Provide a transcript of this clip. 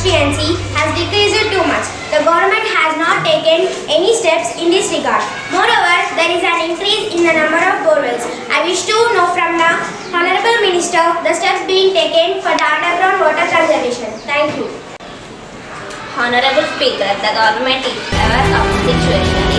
constituency has decreased too much. The government has not taken any steps in this regard. Moreover, there is an increase in the number of borewells. I wish to know from the Honorable Minister the steps being taken for the underground water conservation. Thank you. Honorable Speaker, the government is aware of the situation